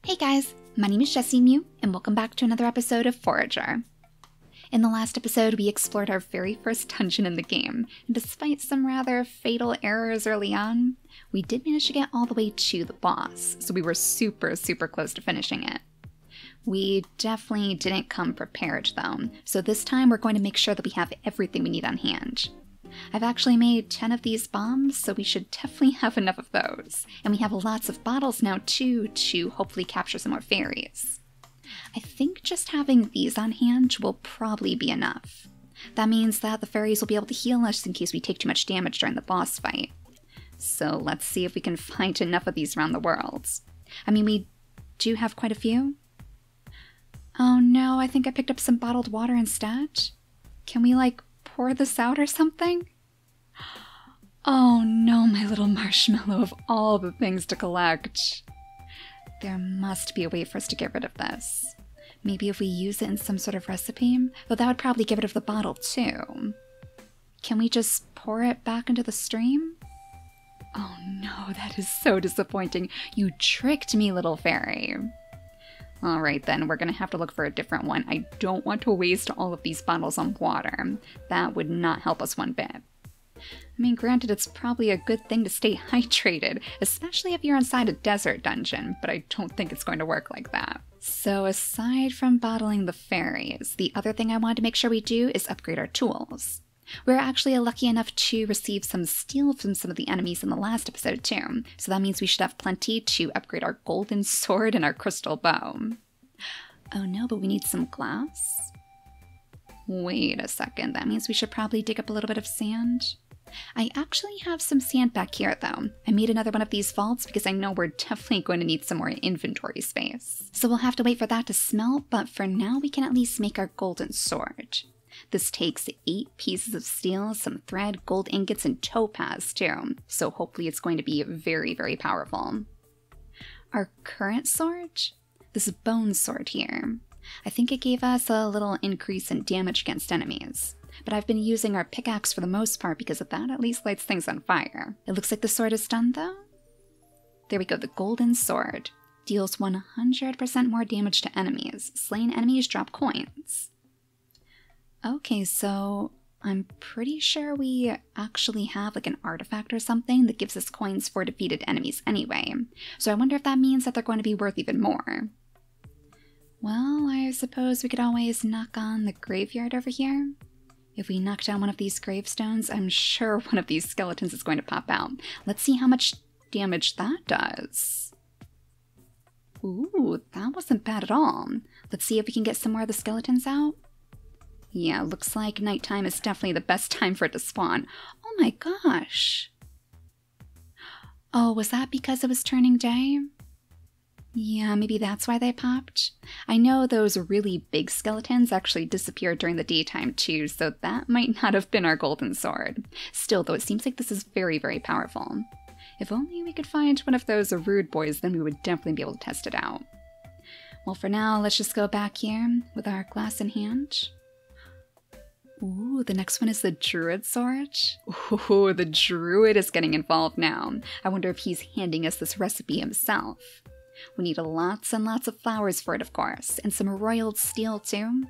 Hey guys, my name is JessiMew, and welcome back to another episode of Forager. In the last episode, we explored our very first dungeon in the game, and despite some rather fatal errors early on, we did manage to get all the way to the boss, so we were super close to finishing it. We definitely didn't come prepared though, so this time we're going to make sure that we have everything we need on hand. I've actually made 10 of these bombs, so we should definitely have enough of those. And we have lots of bottles now too, to hopefully capture some more fairies. I think just having these on hand will probably be enough. That means that the fairies will be able to heal us in case we take too much damage during the boss fight. So let's see if we can find enough of these around the world. I mean, we do have quite a few. Oh no, I think I picked up some bottled water instead. Can we pour this out or something? Oh no, my little marshmallow of all the things to collect. There must be a way for us to get rid of this. Maybe if we use it in some sort of recipe, though that would probably get rid of the bottle too. Can we just pour it back into the stream? Oh no, that is so disappointing. You tricked me, little fairy. Alright then, we're gonna have to look for a different one. I don't want to waste all of these bottles on water. That would not help us one bit. I mean, granted, it's probably a good thing to stay hydrated, especially if you're inside a desert dungeon, but I don't think it's going to work like that. So aside from bottling the fairies, the other thing I wanted to make sure we do is upgrade our tools. We were actually lucky enough to receive some steel from some of the enemies in the last episode too, so that means we should have plenty to upgrade our golden sword and our crystal bow. Oh no, but we need some glass? Wait a second, that means we should probably dig up a little bit of sand. I actually have some sand back here though. I made another one of these vaults because I know we're definitely going to need some more inventory space. So we'll have to wait for that to smelt, but for now we can at least make our golden sword. This takes 8 pieces of steel, some thread, gold ingots, and topaz too, so hopefully it's going to be very powerful. Our current sword? This bone sword here. I think it gave us a little increase in damage against enemies, but I've been using our pickaxe for the most part because of that at least lights things on fire. It looks like the sword is done though. There we go, the golden sword. Deals 100% more damage to enemies. Slain enemies drop coins. Okay, so I'm pretty sure we actually have an artifact or something that gives us coins for defeated enemies anyway. So I wonder if that means that they're going to be worth even more. Well, I suppose we could always knock on the graveyard over here. If we knock down one of these gravestones, I'm sure one of these skeletons is going to pop out. Let's see how much damage that does. Ooh, that wasn't bad at all. Let's see if we can get some more of the skeletons out. Yeah, looks like nighttime is definitely the best time for it to spawn. Oh my gosh! Oh, was that because it was turning day? Yeah, maybe that's why they popped. I know those really big skeletons actually disappeared during the daytime too, so that might not have been our golden sword. Still though, it seems like this is very powerful. If only we could find one of those rude boys, then we would definitely be able to test it out. Well, for now, let's just go back here with our glass in hand. Ooh, the next one is the druid sword. Ooh, the druid is getting involved now. I wonder if he's handing us this recipe himself. We need lots and lots of flowers for it, of course, and some royal steel too,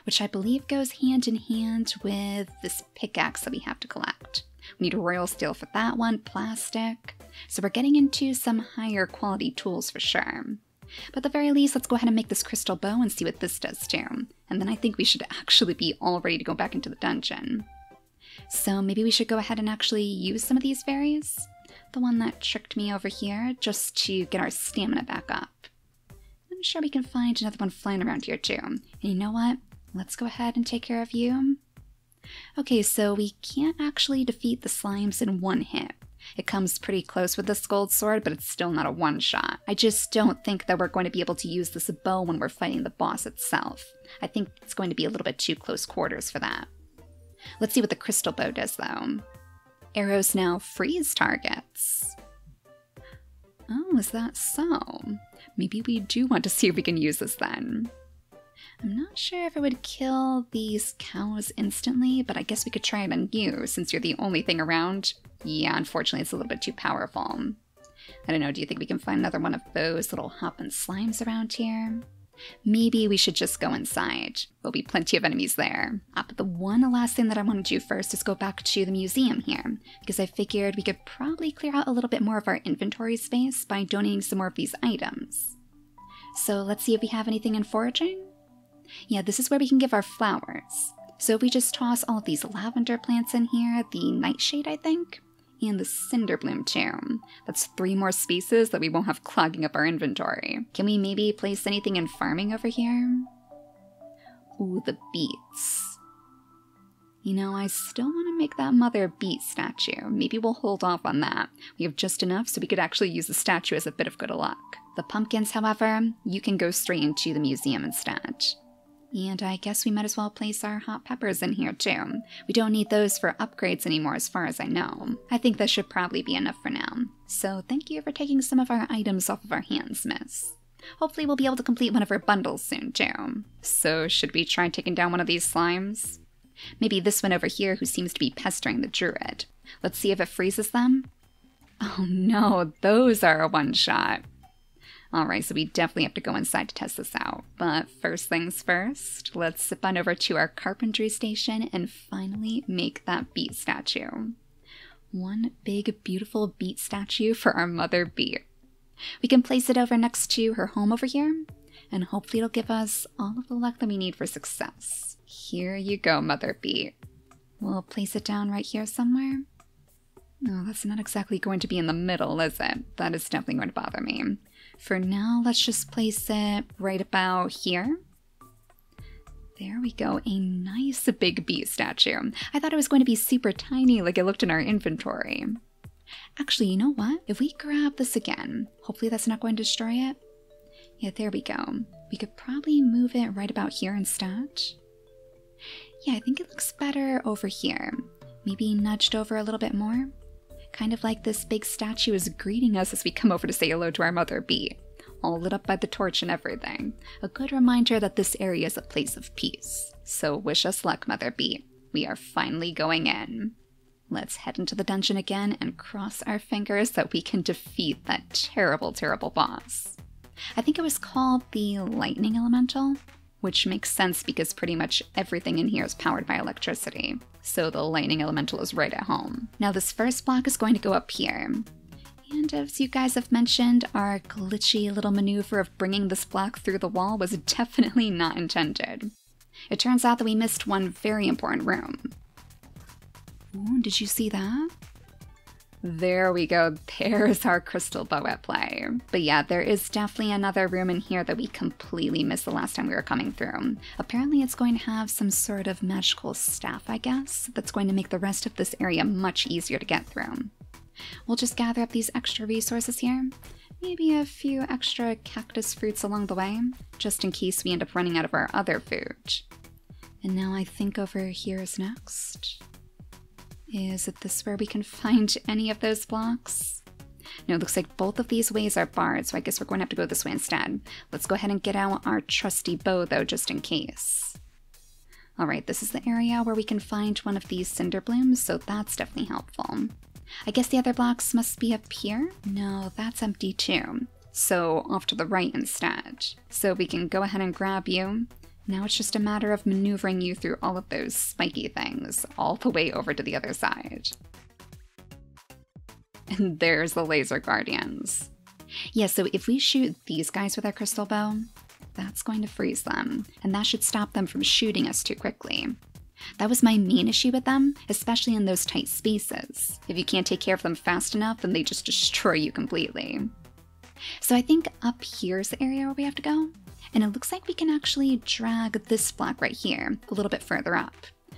which I believe goes hand in hand with this pickaxe that we have to collect. We need royal steel for that one, plastic, so we're getting into some higher quality tools for sure. But at the very least, let's go ahead and make this crystal bow and see what this does too. And then I think we should actually be all ready to go back into the dungeon. So maybe we should go ahead and actually use some of these fairies. The one that tricked me over here, just to get our stamina back up. I'm sure we can find another one flying around here too. And you know what? Let's go ahead and take care of you. Okay, so we can't actually defeat the slimes in one hit. It comes pretty close with this gold sword, but it's still not a one-shot. I just don't think that we're going to be able to use this bow when we're fighting the boss itself. I think it's going to be a little bit too close quarters for that. Let's see what the crystal bow does though. Arrows now freeze targets. Oh, is that so? Maybe we do want to see if we can use this then. I'm not sure if it would kill these cows instantly, but I guess we could try it on you since you're the only thing around. Yeah, unfortunately it's a little bit too powerful. I don't know, do you think we can find another one of those little hopping slimes around here? Maybe we should just go inside. There'll be plenty of enemies there. But the last thing that I want to do first is go back to the museum here, because I figured we could probably clear out a little bit more of our inventory space by donating some more of these items. So let's see if we have anything in foraging. Yeah, this is where we can give our flowers. So if we just toss all of these lavender plants in here, the nightshade I think, and the cinderbloom too. That's 3 more spaces that we won't have clogging up our inventory. Can we maybe place anything in farming over here? Ooh, the beets. You know, I still want to make that mother beet statue. Maybe we'll hold off on that. We have just enough so we could actually use the statue as a bit of good luck. The pumpkins, however, you can go straight into the museum instead. And I guess we might as well place our hot peppers in here too. We don't need those for upgrades anymore as far as I know. I think that should probably be enough for now. So thank you for taking some of our items off of our hands, miss. Hopefully we'll be able to complete one of our bundles soon too. So should we try taking down one of these slimes? Maybe this one over here who seems to be pestering the druid. Let's see if it freezes them. Oh no, those are a one-shot. Alright, so we definitely have to go inside to test this out. But first things first, let's zip on over to our carpentry station and finally make that beet statue. One big, beautiful beet statue for our mother beet. We can place it over next to her home over here, and hopefully it'll give us all of the luck that we need for success. Here you go, mother beet. We'll place it down right here somewhere. No, that's not exactly going to be in the middle, is it? That is definitely going to bother me. For now, let's just place it right about here. There we go, a nice big beet statue. I thought it was going to be super tiny like it looked in our inventory. Actually, you know what? If we grab this again, hopefully that's not going to destroy it. Yeah, there we go. We could probably move it right about here instead. Yeah, I think it looks better over here. Maybe nudged over a little bit more. Kind of like this big statue is greeting us as we come over to say hello to our mother beet. All lit up by the torch and everything. A good reminder that this area is a place of peace. So wish us luck, mother beet. We are finally going in. Let's head into the dungeon again and cross our fingers that we can defeat that terrible, terrible boss. I think it was called the Lightning Elemental, which makes sense because pretty much everything in here is powered by electricity. So the Lightning Elemental is right at home. Now this first block is going to go up here. And as you guys have mentioned, our glitchy little maneuver of bringing this block through the wall was definitely not intended. It turns out that we missed one very important room. Ooh, did you see that? There we go, there's our crystal bow at play. But yeah, there is definitely another room in here that we completely missed the last time we were coming through. Apparently it's going to have some sort of magical staff, I guess, that's going to make the rest of this area much easier to get through. We'll just gather up these extra resources here. Maybe a few extra cactus fruits along the way, just in case we end up running out of our other food. And now I think over here is next. Is it this where we can find any of those blocks? No, it looks like both of these ways are barred, so I guess we're going to have to go this way instead. Let's go ahead and get out our trusty bow, though, just in case. Alright, this is the area where we can find one of these cinder blooms, so that's definitely helpful. I guess the other blocks must be up here? No, that's empty too. So off to the right instead. So we can go ahead and grab you. Now it's just a matter of maneuvering you through all of those spiky things, all the way over to the other side. And there's the laser guardians. Yeah, so if we shoot these guys with our crystal bow, that's going to freeze them, and that should stop them from shooting us too quickly. That was my main issue with them, especially in those tight spaces. If you can't take care of them fast enough, then they just destroy you completely. So I think up here is the area where we have to go. And it looks like we can actually drag this block right here a little bit further up,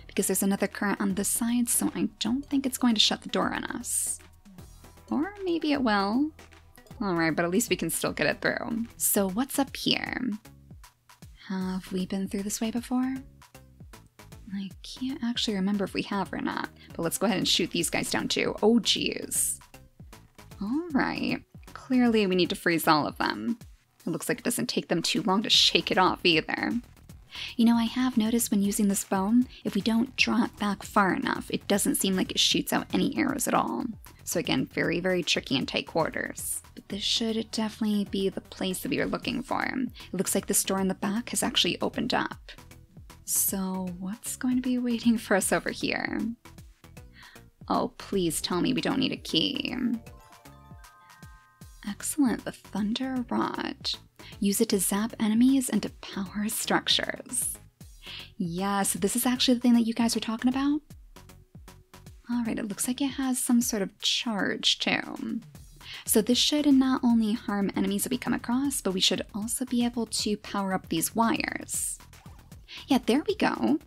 because there's another current on this side, so I don't think it's going to shut the door on us. Or maybe it will. Alright, but at least we can still get it through. So what's up here? Have we been through this way before? I can't actually remember if we have or not, but let's go ahead and shoot these guys down too. Oh geez. Alright, clearly we need to freeze all of them. It looks like it doesn't take them too long to shake it off either. You know, I have noticed when using this bow, if we don't draw it back far enough, it doesn't seem like it shoots out any arrows at all. So again, very, very tricky in tight quarters. But this should definitely be the place that we are looking for. It looks like this door in the back has actually opened up. So what's going to be waiting for us over here? Oh, please tell me we don't need a key. Excellent, the Thunder Rod. Use it to zap enemies and to power structures. Yes, this is actually the thing that you guys were talking about? Alright, it looks like it has some sort of charge too. So this should not only harm enemies that we come across, but we should also be able to power up these wires. Yeah, there we go.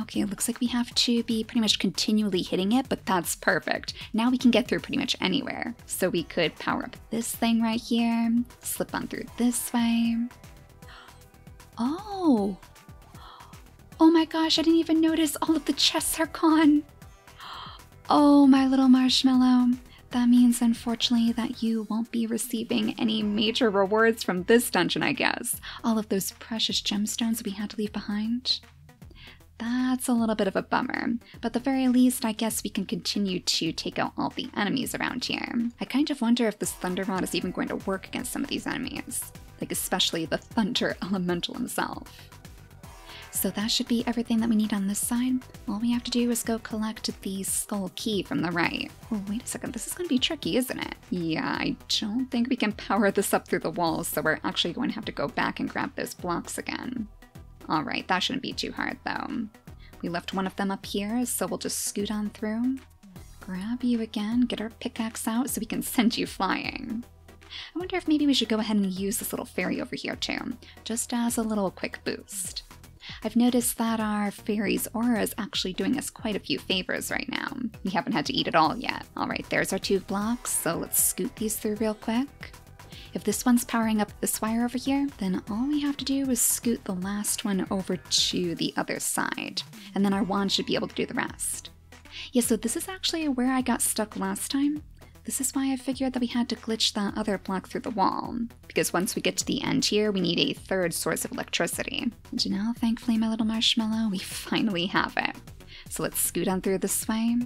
Okay, it looks like we have to be pretty much continually hitting it, but that's perfect. Now we can get through pretty much anywhere. So we could power up this thing right here, slip on through this way. Oh! Oh my gosh, I didn't even notice all of the chests are gone. Oh, my little Marshmallow. That means, unfortunately, that you won't be receiving any major rewards from this dungeon, I guess. All of those precious gemstones we had to leave behind. That's a little bit of a bummer, but at the very least, I guess we can continue to take out all the enemies around here. I kind of wonder if this Thunder Rod is even going to work against some of these enemies, like especially the Thunder Elemental himself. So that should be everything that we need on this side. All we have to do is go collect the skull key from the right. Oh, wait a second, this is going to be tricky, isn't it? Yeah, I don't think we can power this up through the walls, so we're actually going to have to go back and grab those blocks again. Alright, that shouldn't be too hard though. We left one of them up here, so we'll just scoot on through. Grab you again, get our pickaxe out so we can send you flying. I wonder if maybe we should go ahead and use this little fairy over here too, just as a little quick boost. I've noticed that our fairy's aura is actually doing us quite a few favors right now. We haven't had to eat it all yet. Alright, there's our 2 blocks, so let's scoot these through real quick. If this one's powering up this wire over here, then all we have to do is scoot the last one over to the other side, and then our wand should be able to do the rest. Yeah, so this is actually where I got stuck last time. This is why I figured that we had to glitch that other block through the wall, because once we get to the end here, we need a 3rd source of electricity. And now, thankfully, my little Marshmallow, we finally have it. So let's scoot on through this way,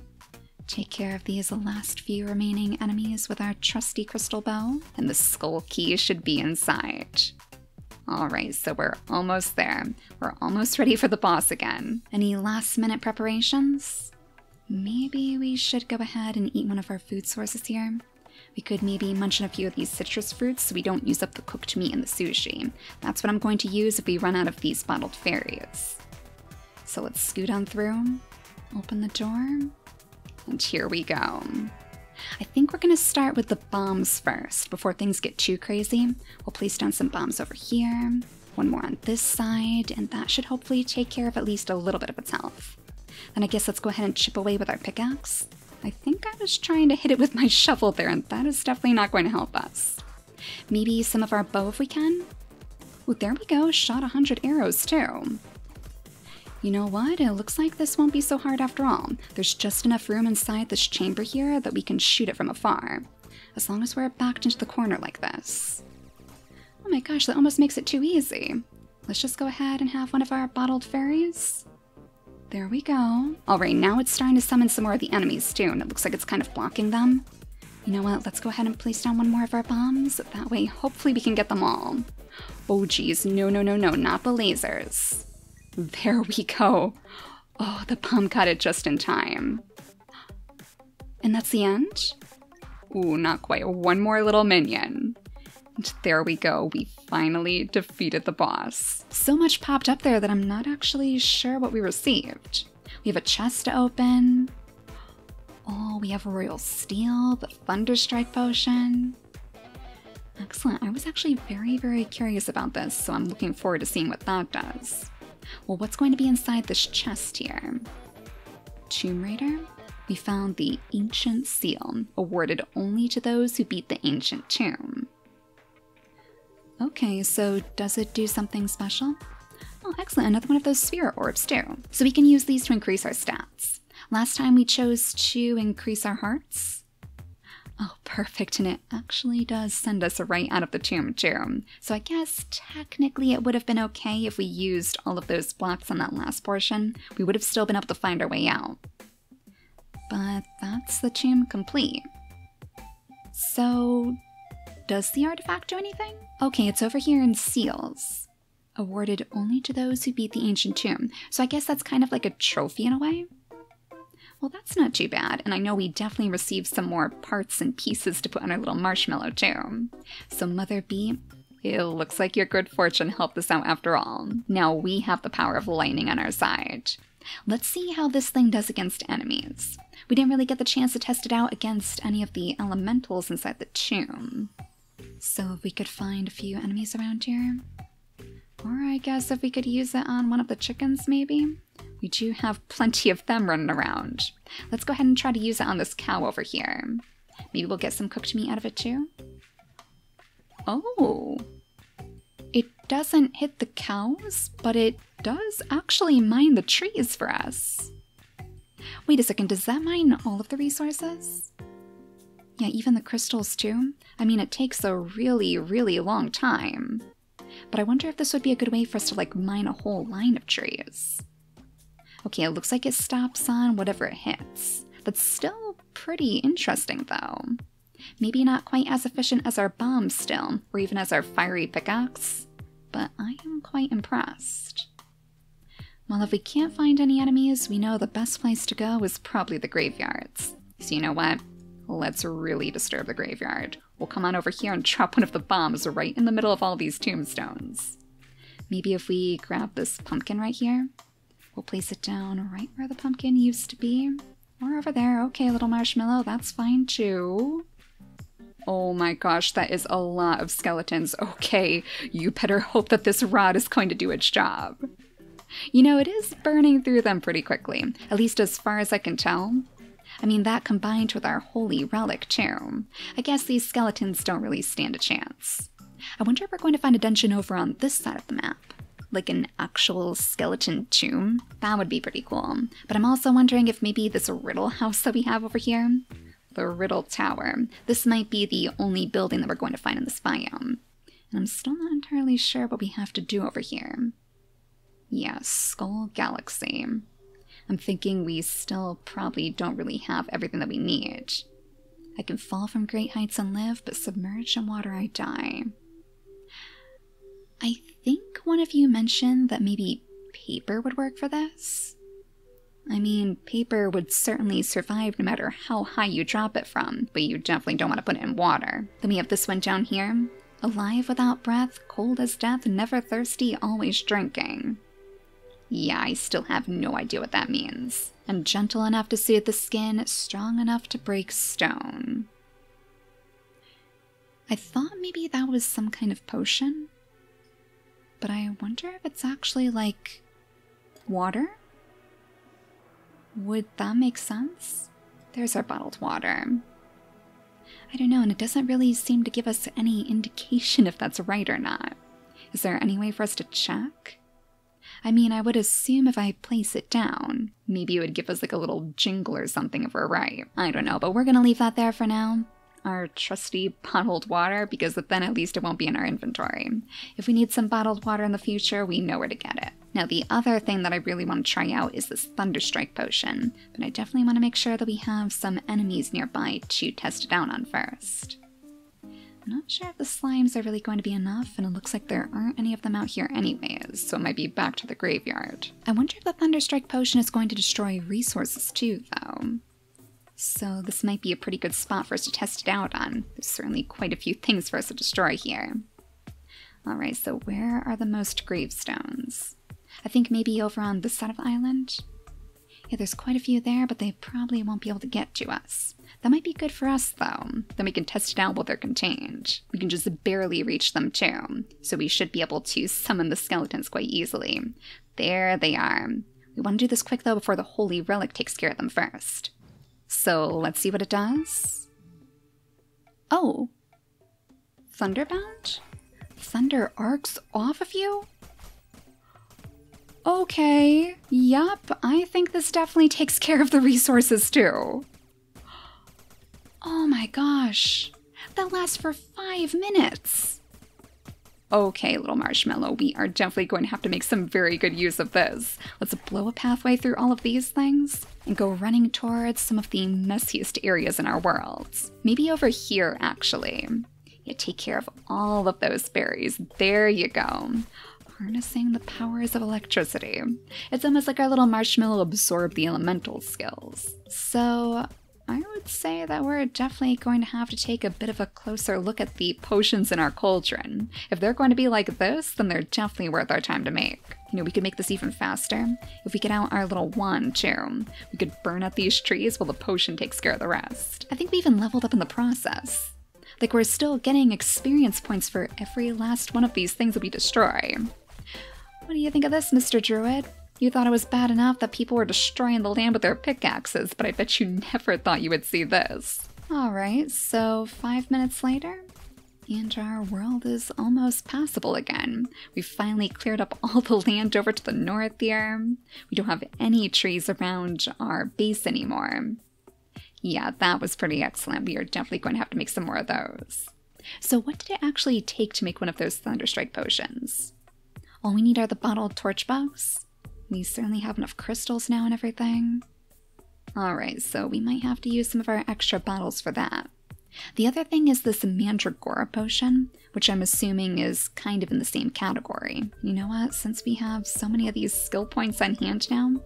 take care of these last few remaining enemies with our trusty crystal bow, and the skull key should be inside. Alright, so we're almost there. We're almost ready for the boss again. Any last minute preparations? Maybe we should go ahead and eat one of our food sources here. We could maybe munch on a few of these citrus fruits so we don't use up the cooked meat in the sushi. That's what I'm going to use if we run out of these bottled fairies. So let's scoot on through, open the door, and here we go. I think we're going to start with the bombs first before things get too crazy. We'll place down some bombs over here, one more on this side, and that should hopefully take care of at least a little bit of its health. Then I guess let's go ahead and chip away with our pickaxe. I think I was trying to hit it with my shovel there, and that is definitely not going to help us. Maybe some of our bow if we can? Oh, there we go, shot 100 arrows too. You know what, it looks like this won't be so hard after all. There's just enough room inside this chamber here that we can shoot it from afar, as long as we're backed into the corner like this. Oh my gosh, that almost makes it too easy. Let's just go ahead and have one of our bottled fairies. There we go. Alright, now it's starting to summon some more of the enemies too, and it looks like it's kind of blocking them. You know what, let's go ahead and place down one more of our bombs. That way, hopefully we can get them all. Oh geez, no, not the lasers. There we go. Oh, the bomb caught it just in time. And that's the end? Ooh, not quite. One more little minion. And there we go, we finally defeated the boss. So much popped up there that I'm not actually sure what we received. We have a chest to open. Oh, we have Royal Steel, the Thunderstrike Potion. Excellent, I was actually very curious about this, so I'm looking forward to seeing what that does. Well, what's going to be inside this chest here? Tomb Raider? We found the Ancient Seal, awarded only to those who beat the Ancient Tomb. Okay, so does it do something special? Oh, excellent, another one of those spirit orbs too. So we can use these to increase our stats. Last time we chose to increase our hearts. Oh, perfect, and it actually does send us right out of the tomb too. So I guess technically it would have been okay if we used all of those blocks on that last portion. We would have still been able to find our way out. But that's the tomb complete. So, does the artifact do anything? Okay, it's over here in seals. Awarded only to those who beat the ancient tomb. So I guess that's kind of like a trophy in a way. Well, that's not too bad, and I know we definitely received some more parts and pieces to put on our little marshmallow too. So Mother Bee, it looks like your good fortune helped us out after all. Now we have the power of lightning on our side. Let's see how this thing does against enemies. We didn't really get the chance to test it out against any of the elementals inside the tomb. So if we could find a few enemies around here. Or I guess if we could use it on one of the chickens maybe? We do have plenty of them running around. Let's go ahead and try to use it on this cow over here. Maybe we'll get some cooked meat out of it too? Oh! It doesn't hit the cows, but it does actually mine the trees for us. Wait a second, does that mine all of the resources? Yeah, even the crystals too? I mean, it takes a really, really long time. But I wonder if this would be a good way for us to like mine a whole line of trees. Okay, it looks like it stops on whatever it hits. That's still pretty interesting though. Maybe not quite as efficient as our bombs still, or even as our fiery pickaxe, but I am quite impressed. Well, if we can't find any enemies, we know the best place to go is probably the graveyards. So you know what? Let's really disturb the graveyard. We'll come on over here and drop one of the bombs right in the middle of all these tombstones. Maybe if we grab this pumpkin right here, we'll place it down right where the pumpkin used to be. Or over there. Okay, little marshmallow, that's fine too. Oh my gosh, that is a lot of skeletons. Okay, you better hope that this rod is going to do its job. You know, it is burning through them pretty quickly, at least as far as I can tell. I mean, that combined with our holy relic too. I guess these skeletons don't really stand a chance. I wonder if we're going to find a dungeon over on this side of the map. Like an actual skeleton tomb? That would be pretty cool. But I'm also wondering if maybe this riddle house that we have over here, the Riddle Tower, this might be the only building that we're going to find in this biome. And I'm still not entirely sure what we have to do over here. Yeah, Skull Galaxy. I'm thinking we still probably don't really have everything that we need. I can fall from great heights and live, but submerged in water I die. I think one of you mentioned that maybe paper would work for this. I mean, paper would certainly survive no matter how high you drop it from, but you definitely don't want to put it in water. Then we have this one down here. Alive without breath, cold as death, never thirsty, always drinking. Yeah, I still have no idea what that means. And gentle enough to soothe the skin, strong enough to break stone. I thought maybe that was some kind of potion. But I wonder if it's actually like water? Would that make sense? There's our bottled water. I don't know, and it doesn't really seem to give us any indication if that's right or not. Is there any way for us to check? I mean, I would assume if I place it down, maybe it would give us like a little jingle or something if we're right. I don't know, but we're gonna leave that there for now. Our trusty bottled water, because then at least it won't be in our inventory. If we need some bottled water in the future, we know where to get it. Now, the other thing that I really want to try out is this Thunderstrike Potion, but I definitely want to make sure that we have some enemies nearby to test it out on first. I'm not sure if the slimes are really going to be enough, and it looks like there aren't any of them out here anyways, so it might be back to the graveyard. I wonder if the Thunderstrike Potion is going to destroy resources too, though. So this might be a pretty good spot for us to test it out on. There's certainly quite a few things for us to destroy here. Alright, so where are the most gravestones? I think maybe over on this side of the island? Yeah, there's quite a few there, but they probably won't be able to get to us. That might be good for us, though. Then we can test it out while they're contained. We can just barely reach them, too. So we should be able to summon the skeletons quite easily. There they are. We want to do this quick, though, before the holy relic takes care of them first. So let's see what it does. Oh. Thunderbound? Thunder arcs off of you? Okay. Yup, I think this definitely takes care of the resources too. Oh my gosh. That lasts for 5 minutes. Okay, little marshmallow, we are definitely going to have to make some very good use of this. Let's blow a pathway through all of these things. and go running towards some of the messiest areas in our worlds. Maybe over here, actually. Yeah, take care of all of those berries. There you go. Harnessing the powers of electricity. It's almost like our little Marshmallow absorbed the elemental skills. So I would say that we're definitely going to have to take a bit of a closer look at the potions in our cauldron. If they're going to be like this, then they're definitely worth our time to make. You know, we could make this even faster. If we get out our little wand too, we could burn up these trees while the potion takes care of the rest. I think we even leveled up in the process. Like, we're still getting experience points for every last one of these things that we destroy. What do you think of this, Mr. Druid? You thought it was bad enough that people were destroying the land with their pickaxes, but I bet you never thought you would see this. Alright, so 5 minutes later, and our world is almost passable again. We've finally cleared up all the land over to the north here. We don't have any trees around our base anymore. Yeah, that was pretty excellent. We are definitely going to have to make some more of those. So what did it actually take to make one of those Thunderstrike Potions? All we need are the bottled torch bugs. We certainly have enough crystals now and everything. Alright, so we might have to use some of our extra bottles for that. The other thing is this Mandragora potion, which I'm assuming is kind of in the same category. You know what? Since we have so many of these skill points on hand now,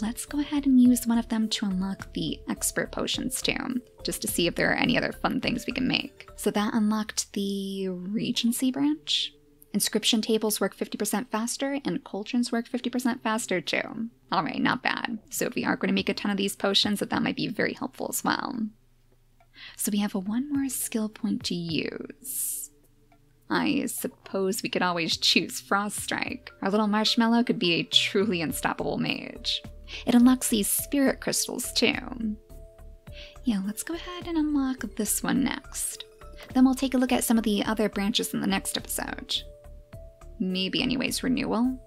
let's go ahead and use one of them to unlock the expert potions too, just to see if there are any other fun things we can make. So that unlocked the Regency branch. Inscription tables work 50% faster, and cauldrons work 50% faster too. Alright, not bad. So if we are going to make a ton of these potions, that might be very helpful as well. So we have one more skill point to use. I suppose we could always choose Frost Strike. Our little Marshmallow could be a truly unstoppable mage. It unlocks these spirit crystals too. Yeah, let's go ahead and unlock this one next. Then we'll take a look at some of the other branches in the next episode. Maybe anyways, renewal.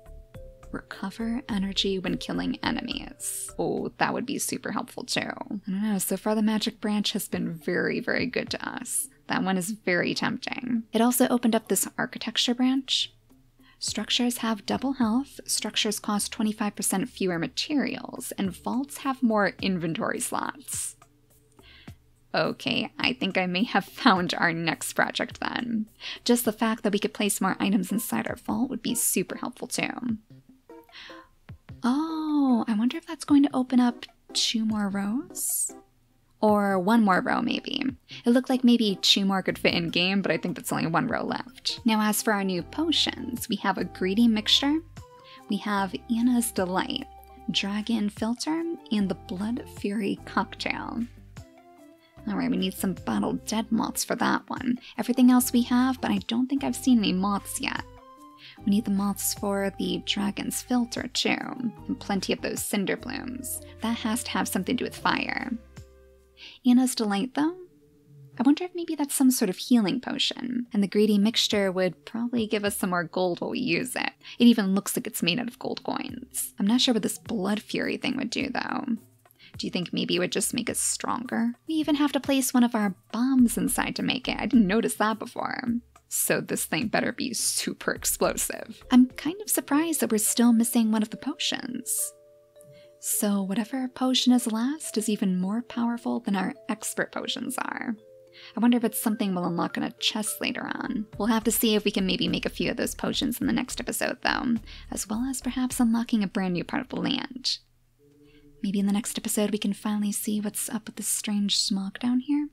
Recover energy when killing enemies. Oh, that would be super helpful too. I don't know, so far the magic branch has been very, very good to us. That one is very tempting. It also opened up this architecture branch. Structures have double health, structures cost 25% fewer materials, and vaults have more inventory slots. Okay, I think I may have found our next project then. Just the fact that we could place more items inside our vault would be super helpful too. Oh, I wonder if that's going to open up 2 more rows? Or 1 more row, maybe. It looked like maybe 2 more could fit in game, but I think that's only 1 row left. Now, as for our new potions, we have a Greedy Mixture, we have Anna's Delight, Dragon Filter, and the Blood Fury Cocktail. Alright, we need some bottled dead moths for that one. Everything else we have, but I don't think I've seen any moths yet. We need the moths for the Dragon's Filter too, and plenty of those cinder blooms. That has to have something to do with fire. Anna's Delight though? I wonder if maybe that's some sort of healing potion, and the Greedy Mixture would probably give us some more gold while we use it. It even looks like it's made out of gold coins. I'm not sure what this Blood Fury thing would do though. Do you think maybe it would just make us stronger? We even have to place one of our bombs inside to make it. I didn't notice that before. So this thing better be super explosive. I'm kind of surprised that we're still missing one of the potions. So whatever potion is last is even more powerful than our expert potions are. I wonder if it's something we'll unlock in a chest later on. We'll have to see if we can maybe make a few of those potions in the next episode though, as well as perhaps unlocking a brand new part of the land. Maybe in the next episode we can finally see what's up with this strange smog down here.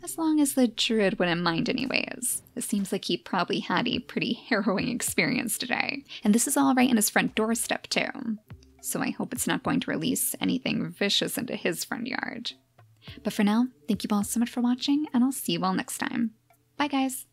As long as the druid wouldn't mind anyways. It seems like he probably had a pretty harrowing experience today. And this is all right in his front doorstep too. So I hope it's not going to release anything vicious into his front yard. But for now, thank you all so much for watching, and I'll see you all next time. Bye guys!